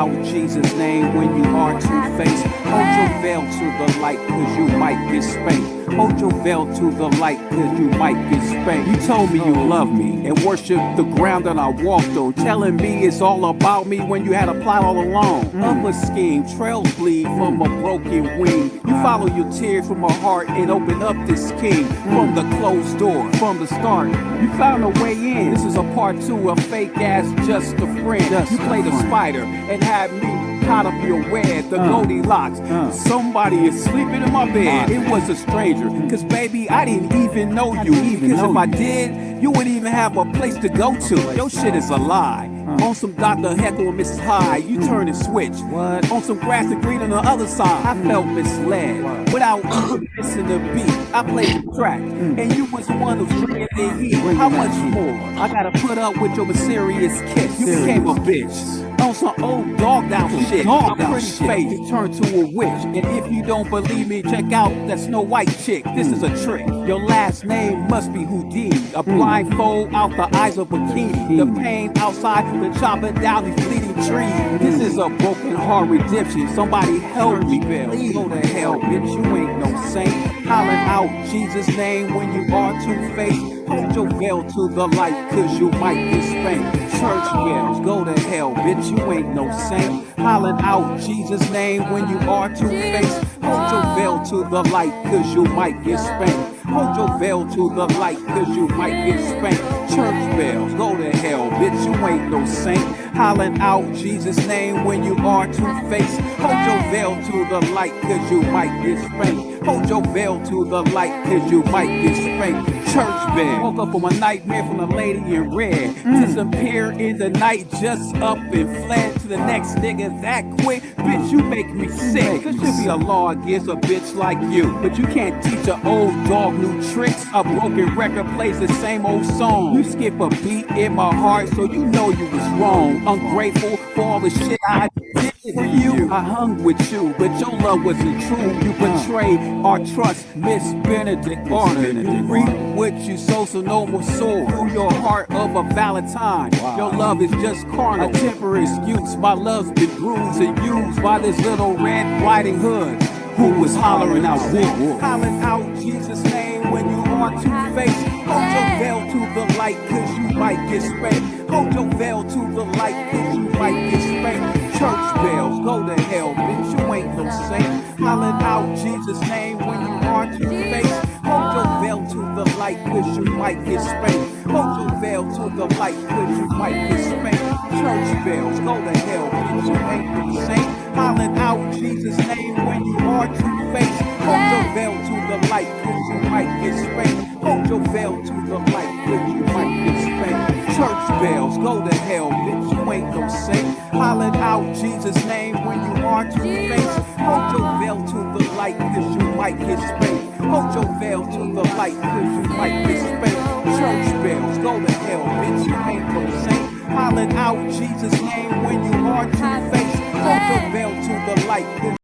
out Jesus' name when you are two-faced. Hold your veil to the light, cause you might get spanked. Hold your veil to the light, cause you might get spanked. You told me you love me and worship the ground that I walked on, telling me it's all about me when you had a plot all along. Of a scheme, trails bleed from a broken wing. You follow your tears from my heart and open up this king. From the closed door, from the start, you found a way in. This is a part two of fake ass just a friend. You played a spider and had me caught up your web, the Goldilocks. Somebody is sleeping in my bed. It was a stranger, cause baby, I didn't even know you. Because if I did, you wouldn't even have a place to go to. Your shit is a lie. On some Dr. Heckle and Mrs. Hyde, you turn and switch. What? On some grass and green on the other side, I felt misled. Without even missing the beat, I played the track, and you was the one who's bringing the heat. How much more? I gotta put up with your mysterious kiss. You became a bitch. On some old dogged out shit. A pretty face turned to a witch. And if you don't believe me, check out that Snow White chick. This is a trick. Your last name must be Houdini. A blindfold out the eyes of bikini. The pain outside, the chopper down these bleeding trees. This is a broken heart redemption. Somebody help me, please. Go to hell, bitch. You ain't no saint. Hollering out Jesus' name when you are two-faced. Hold your veil to the light, cause you might get spanked. Church bells, go to hell, bitch, you ain't no saint. Hollering out Jesus' name when you are two-faced. Hold your veil to the light, cause you might get spanked. Hold your veil to the light, cause you might get spanked. Church bells, go to hell, bitch, you ain't no saint. Hollering out Jesus' name when you are two-faced. Hold your veil to the light, cause you might get spanked. Hold your veil to the light, cause you might get spanked. Church bell. Woke up from a nightmare from the lady in red. Disappear in the night, just up and fled to the next nigga that quick. Bitch, you make me sick. There should be a law against a bitch like you, but you can't teach an old dog new tricks. A broken record plays the same old song. You skip a beat in my heart, so you know you was wrong. Ungrateful for all the shit I did for you. I hung with you, but your love wasn't true. You betrayed our trust, Miss Benedict Garner. You reap what you sow, so no more soul. Through your heart of a Valentine. Your love is just carnal, a temporary excuse. My love's been bruised and used by this little Red Riding Hood who was hollering out wolf. Hollering out Jesus' name when you are two-faced. Hold your veil to the light, cause you might get spanked. Hold your veil to the light, cause you might get spanked. Church bells, go to hell, bitch, you ain't no saint. Hollering out Jesus' name when you are two-faced. Hold your veil to the light, cause you might get spanked. Hold your veil to the light, cause you might get spanked. Church bells, go to hell, bitch, you ain't no saint. Hollering out Jesus' name when you are two-faced. Hold your veil to the light, cause you might get spanked. Hold your veil to the light, cause you might get spanked. Church bells, go to hell, bitch, you ain't no saint. Hollering out Jesus' name when you are two-faced. Hold your veil to the light, cause you might get spanked. Hold your veil to the light, cause you might get spanked. Church bells, go to hell, bitch, you ain't no saint. Hollering out Jesus' name when you are two-faced. Hold your veil to the light,